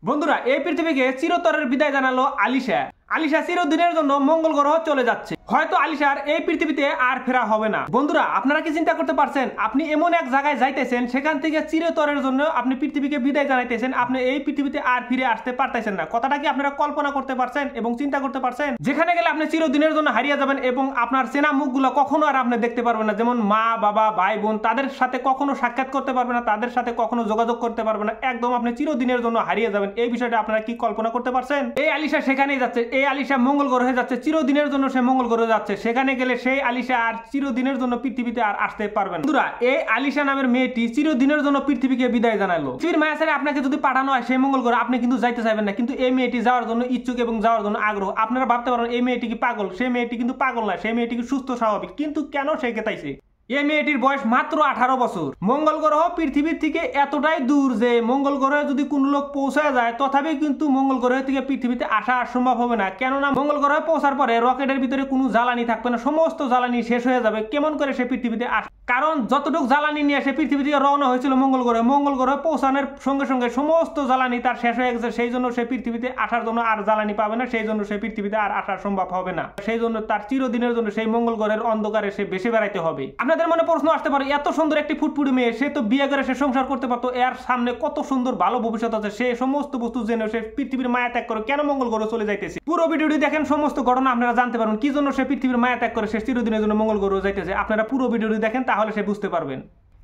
বন্ধুরা এই পৃথিবীকে চিরতরের বিদায় জানালো আলিশা। আলিশা চিরদিনের জন্য মঙ্গল গ্রহ চলে যাচ্ছে। হয়তো আলিশার এই পৃথিবীতে আর ফেরা হবে না। বন্ধুরা আপনারা কি চিন্তা করতে পারছেন, আপনি এমন এক জায়গায় যাইতেছেন, সেখান থেকে চিরতরের জন্য আপনি পৃথিবীকে বিদায় জানাইতেছেন, আপনি এই পৃথিবীতে আর ফিরে আসতে পারতেছেন না। কথাটা কি আপনারা কল্পনা করতে পারছেন এবং চিন্তা করতে পারছেন? যেখানে গেলে আপনি চিরদিনের জন্য হারিয়ে যাবেন এবং আপনার চেনা মুখগুলো কখনো আর আপনি দেখতে পারবেন না। যেমন মা বাবা ভাই বোন, তাদের সাথে কখনো সাক্ষাৎ করতে পারবেন না, তাদের সাথে কখনো যোগাযোগ করতে পারবেন না। একদম আপনি চিরদিনের জন্য হারিয়ে যাবেন। এই বিষয়টা আপনারা কি কল্পনা করতে পারছেন? এই আলিশা সেখানেই যাচ্ছে। এই আলিশা মঙ্গল গ্রহে যাচ্ছে, চিরদিনের জন্য সে মঙ্গল গ্রহে যাচ্ছে। সেখানে গেলে সেই আলিশা আর চিরদিনের জন্য পৃথিবীতে আর আসতে পারবেন না। বন্ধুরা এই আলিশা নামের মেয়েটি চিরদিনের জন্য পৃথিবীকে বিদায় জানালো। পৃথিবীর মায়া ছেড়ে আপনাকে যদি পাঠানো হয় সেই মঙ্গল গ্রহে, আপনি কিন্তু যাইতে চাইবেন না, কিন্তু এই মেয়েটি যাওয়ার জন্য ইচ্ছুক এবং যাওয়ার জন্য আগ্রহ। আপনারা ভাবতে পারেন এই মেয়েটি কি পাগল? সেই মেয়েটি কিন্তু পাগল না, সেই মেয়েটি কি সুস্থ স্বাভাবিক। কিন্তু কেন সে কেতাইছে? এই মেয়েটির বয়স মাত্র 18 বছর। মঙ্গল গ্রহ পৃথিবীর থেকে এতটাই দূর যে মঙ্গল গ্রহে যদি কোন লোক পৌঁছায় যায়, তথাপি কিন্তু মঙ্গল গ্রহ থেকে পৃথিবীতে আসা সম্ভব হবে না। কেননা মঙ্গল গ্রহে পৌঁছার পরে রকেটের ভিতরে কোনো জ্বালানি থাকবে না, সমস্ত জ্বালানি শেষ হয়ে যাবে। কেমন করে সে পৃথিবীতে আসে? কারণ যতটুকু জ্বালানি নিয়ে সে পৃথিবী থেকে রওনা হয়েছিল মঙ্গল গ্রহে, মঙ্গল গ্রহে পৌঁছানোর সঙ্গে সঙ্গে সমস্ত জ্বালানি তার শেষ হয়ে গেছে। সেই জন্য সে পৃথিবীতে আসার জন্য আর জ্বালানি পাবে না, সেই জন্য সে পৃথিবীতে আর আসা সম্ভব হবে না। সেই জন্য তার চিরদিনের জন্য সেই মঙ্গল গ্রহের অন্ধকারে সে বেশি বেড়াইতে হবে। আপনাদের মনে প্রশ্ন আসতে পারে, এত সুন্দর একটি ফুটফুটি মেয়ে, সে তো বিয়ে করে সে সংসার করতে পারতো, এর সামনে কত সুন্দর ভালো ভবিষ্যৎ আছে, সে সমস্ত বস্তু জেনে সে পৃথিবীর মায়া ত্যাগ করে কেন মঙ্গল গ্রহ চলে যাইতেছে? পুরো ভিডিওটি দেখেন, সমস্ত ঘটনা আপনারা জানতে পারবেন কি জন্য সে পৃথিবীর মায়া ত্যাগ করে সে চিরদিনের জন্য মঙ্গল গ্রহ যাইতেছে। আপনারা পুরো ভিডিওটি দেখেন, তাহলে সে বুঝতে পারবেন।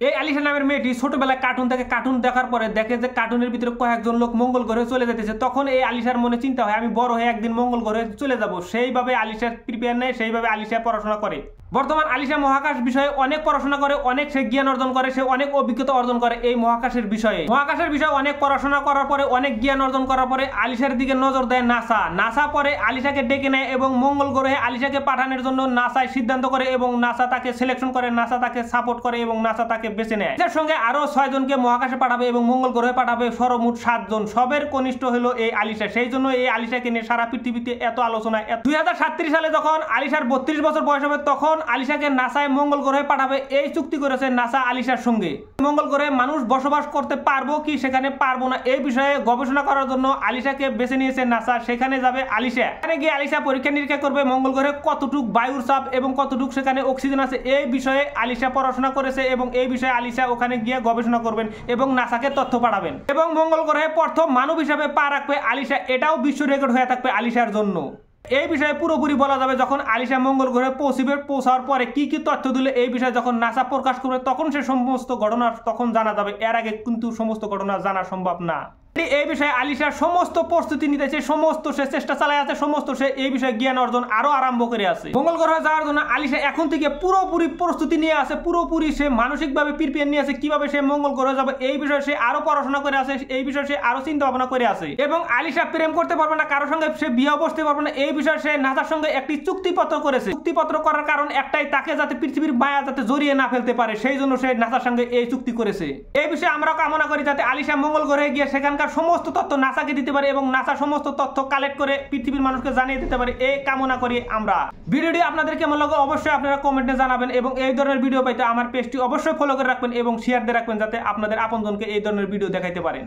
এই আলিশা নামের মেয়েটি ছোটবেলায় কার্টুন দেখে, কার্টুন দেখার পরে দেখে যে কার্টুনের ভিতরে কয়েকজন লোক মঙ্গল গ্রহে চলে যেতেছে। তখন এই আলিশার মনে চিন্তা হয়, আমি বড় হয়ে একদিন মঙ্গল গ্রহে চলে যাব। সেইভাবে আলিশার প্রিপেয়ার নেয়, সেইভাবে আলিশা পড়াশোনা করে। বর্তমান আলিশা মহাকাশ বিষয়ে অনেক পড়াশোনা করে, অনেক সে জ্ঞান অর্জন করে, সে অনেক অভিজ্ঞতা অর্জন করে এই মহাকাশের বিষয়ে। মহাকাশের বিষয়ে অনেক পড়াশোনা করার পরে, অনেক জ্ঞান অর্জন করার পরে আলিশার দিকে নজর দেয় নাসা। নাসা পরে আলিশাকে ডেকে নেয় এবং মঙ্গল গ্রহে আলিশাকে পাঠানোর জন্য নাসায় সিদ্ধান্ত করে এবং নাসা তাকে সিলেকশন করে, নাসা তাকে সাপোর্ট করে এবং নাসা তাকে বেছে নেয়। এর সঙ্গে আরো 6 জনকে মহাকাশে পাঠাবে এবং মঙ্গল গ্রহে পাঠাবে, সর্বমোট 7 জন। সবের কনিষ্ঠ হলো এই আলিশা। সেই জন্য এই আলিশাকে নিয়ে সারা পৃথিবীতে এত আলোচনা। 2037 সালে যখন আলিশার 32 বছর বয়স হবে, তখন আলিশাকে নাসায় মঙ্গল গ্রহে পাঠাবে এই চুক্তি করেছে নাসা আলিশার সঙ্গে। মঙ্গল গ্রহে মানুষ বসবাস করতে পারবো কি সেখানে পারবো না, এই বিষয়ে গবেষণা করার জন্য আলিশাকে বেছে নিয়েছে নাসা। সেখানে যাবে আলিশা। এখানে গিয়ে আলিশা পরীক্ষা নিরীক্ষা করবে মঙ্গল গ্রহে কতটুক বায়ুর চাপ এবং কতটুক সেখানে অক্সিজেন আছে, এই বিষয়ে আলিশা পড়াশোনা করেছে এবং এই বিষয়ে আলিশা ওখানে গিয়ে গবেষণা করবেন এবং নাসাকে তথ্য পাঠাবেন এবং মঙ্গল গ্রহে প্রথম মানব হিসাবে পা রাখবে আলিশা। এটাও বিশ্ব রেকর্ড হয়ে থাকবে আলিশার জন্য। এই বিষয়ে পুরোপুরি বলা যাবে যখন আলিশা মঙ্গল গ্রহে পৌঁছবে। পৌঁছার পরে কি কি তথ্য দিলে এই বিষয়ে যখন নাসা প্রকাশ করবে, তখন সে সমস্ত ঘটনা তখন জানা যাবে। এর আগে কিন্তু সমস্ত ঘটনা জানা সম্ভব না। এই বিষয়ে আলিশার সমস্ত প্রস্তুতি নিতেছে, সমস্ত সে চেষ্টা চালায় আছে, সমস্ত সে এই বিষয়ে জ্ঞান অর্জন আরো আরম্ভ করে আছে। মঙ্গল গ্রহে যাওয়ার জন্য আলিশা এখন থেকে পুরোপুরি প্রস্তুতি নিয়ে আছে, পুরোপুরি সে মানসিকভাবে প্রিপেয়ার নিয়ে আছে কিভাবে সে মঙ্গল গ্রহে যাবে। এই বিষয়ে সে আরো পড়াশোনা করে আছে, এই বিষয়ে সে আরো চিন্তা ভাবনা করে আছে। এবং আলিশা প্রেম করতে পারবে না, কারোর সঙ্গে সে বিয়ে বসতে পারবে না। এই বিষয়ে সে নাসার সঙ্গে একটি চুক্তিপত্র করেছে। চুক্তিপত্র করার কারণ একটাই, তাকে যাতে পৃথিবীর মায়া যাতে জড়িয়ে না ফেলতে পারে, সেই জন্য সে নাসার সঙ্গে এই চুক্তি করেছে। এই বিষয়ে আমরা কামনা করি যাতে আলিশা মঙ্গল গ্রহে গিয়ে সেখানকার সমস্ত তথ্য নাসাকে দিতে পারে এবং নাসা সমস্ত তথ্য কালেক্ট করে পৃথিবীর মানুষকে জানিয়ে দিতে পারে, এই কামনা করি আমরা। ভিডিওটি আপনাদের কেমন লাগে অবশ্যই আপনারা কমেন্টে জানাবেন এবং এই ধরনের ভিডিও পাইতে আমার পেজটি অবশ্যই ফলো করে রাখবেন এবং শেয়ার দিয়ে রাখবেন যাতে আপনাদের আপনজনকে এই ধরনের ভিডিও দেখাইতে পারেন।